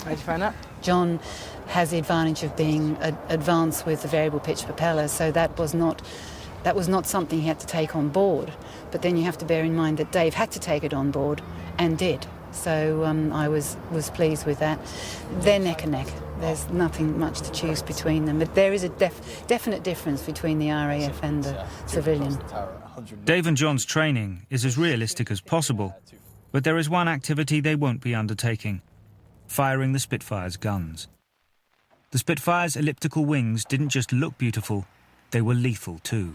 How did you find that? John has the advantage of being advanced with the variable pitch propeller, so that was not something he had to take on board. But then you have to bear in mind that Dave had to take it on board, and did. So I was pleased with that. They're neck and neck. There's nothing much to choose between them. But there is a definite difference between the RAF and the civilian. Dave and John's training is as realistic as possible, but there is one activity they won't be undertaking: firing the Spitfire's guns. The Spitfire's elliptical wings didn't just look beautiful, they were lethal too,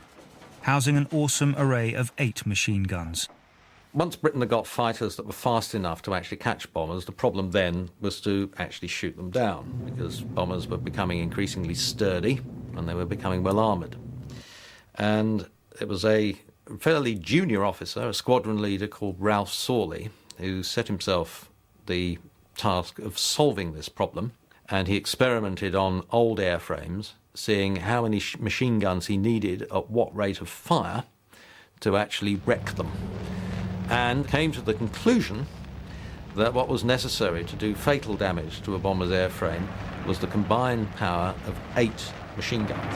housing an awesome array of 8 machine guns. Once Britain had got fighters that were fast enough to actually catch bombers, the problem then was to actually shoot them down, because bombers were becoming increasingly sturdy and they were becoming well armoured. And it was a fairly junior officer, a squadron leader called Ralph Sawley, who set himself the task of solving this problem, and he experimented on old airframes, seeing how many machine guns he needed at what rate of fire to actually wreck them, and came to the conclusion that what was necessary to do fatal damage to a bomber's airframe was the combined power of 8 machine guns.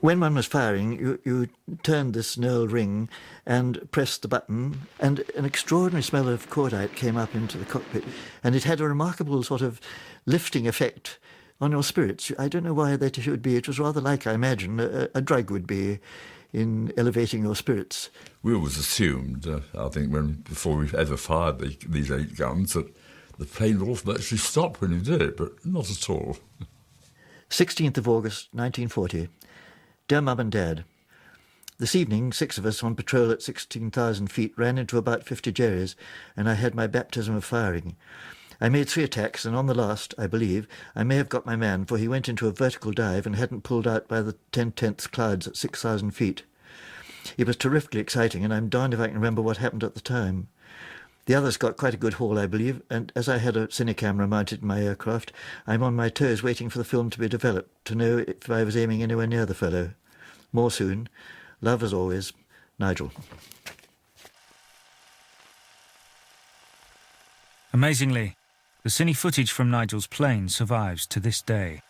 When one was firing, you turned this knurled ring and pressed the button, and an extraordinary smell of cordite came up into the cockpit, and it had a remarkable sort of lifting effect on your spirits. I don't know why that should be. It was rather like, I imagine, a drug would be in elevating your spirits. We always assumed, I think, before we ever fired these 8 guns, that the plane would automatically stop when you did it, but not at all. 16th of August, 1940. Dear Mum and Dad, this evening 6 of us on patrol at 16,000 feet ran into about 50 Jerrys, and I had my baptism of firing. I made 3 attacks, and on the last, I believe, I may have got my man, for he went into a vertical dive and hadn't pulled out by the 10/10th clouds at 6,000 feet. It was terrifically exciting, and I'm darned if I can remember what happened at the time. The others got quite a good haul, I believe, and as I had a cine camera mounted in my aircraft, I'm on my toes waiting for the film to be developed, to know if I was aiming anywhere near the fellow. More soon. Love as always, Nigel. Amazingly, the cine footage from Nigel's plane survives to this day,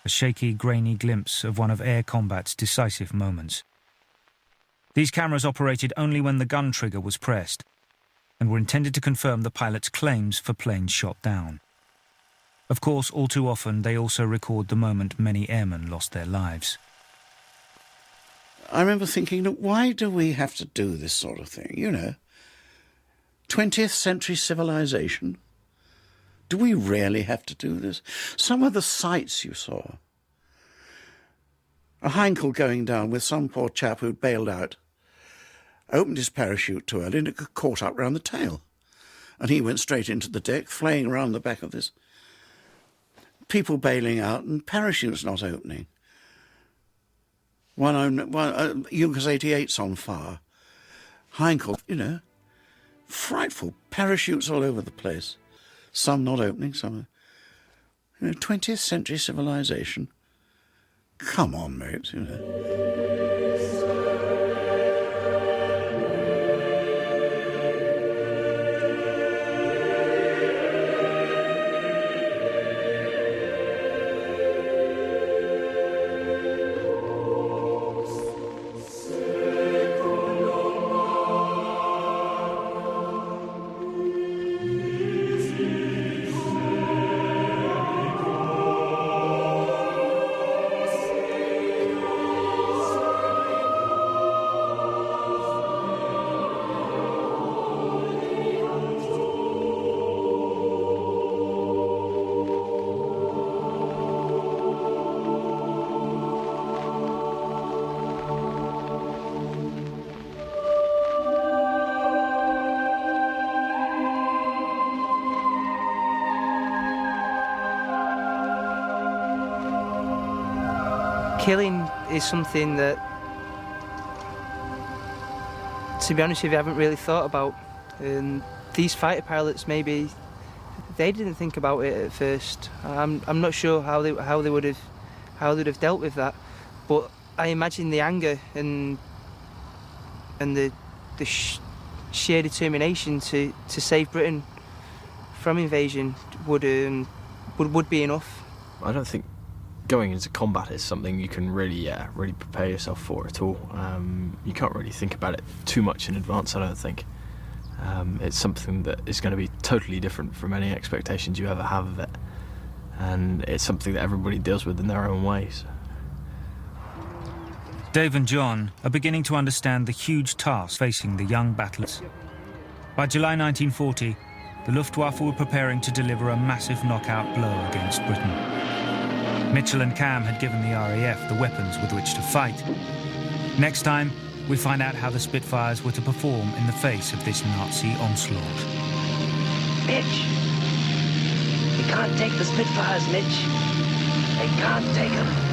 a shaky, grainy glimpse of one of air combat's decisive moments. These cameras operated only when the gun trigger was pressed, and were intended to confirm the pilot's claims for planes shot down. Of course, all too often, they also record the moment many airmen lost their lives. I remember thinking, look, why do we have to do this sort of thing, you know? 20th century civilization? Do we really have to do this? Some of the sights you saw. A Heinkel going down with some poor chap who'd bailed out, opened his parachute too early and it got caught up round the tail. And he went straight into the deck, flaying around the back of this. People bailing out and parachutes not opening. Junkers 88's on fire. Heinkel, you know, frightful. Parachutes all over the place. Some not opening, some... You know, 20th century civilization. Come on, mate, you know. Killing is something that, to be honest with you, I haven't really thought about. And these fighter pilots, maybe they didn't think about it at first. I'm not sure how they would have dealt with that. But I imagine the anger and the sheer determination to save Britain from invasion would be enough. I don't think going into combat is something you can really prepare yourself for at all. You can't really think about it too much in advance, I don't think. It's something that is going to be totally different from any expectations you ever have of it. And it's something that everybody deals with in their own ways. Dave and John are beginning to understand the huge task facing the young battlers. By July 1940, the Luftwaffe were preparing to deliver a massive knockout blow against Britain. Mitchell and Cam had given the RAF the weapons with which to fight. Next time, we find out how the Spitfires were to perform in the face of this Nazi onslaught. Mitch! You can't take the Spitfires, Mitch. They can't take them.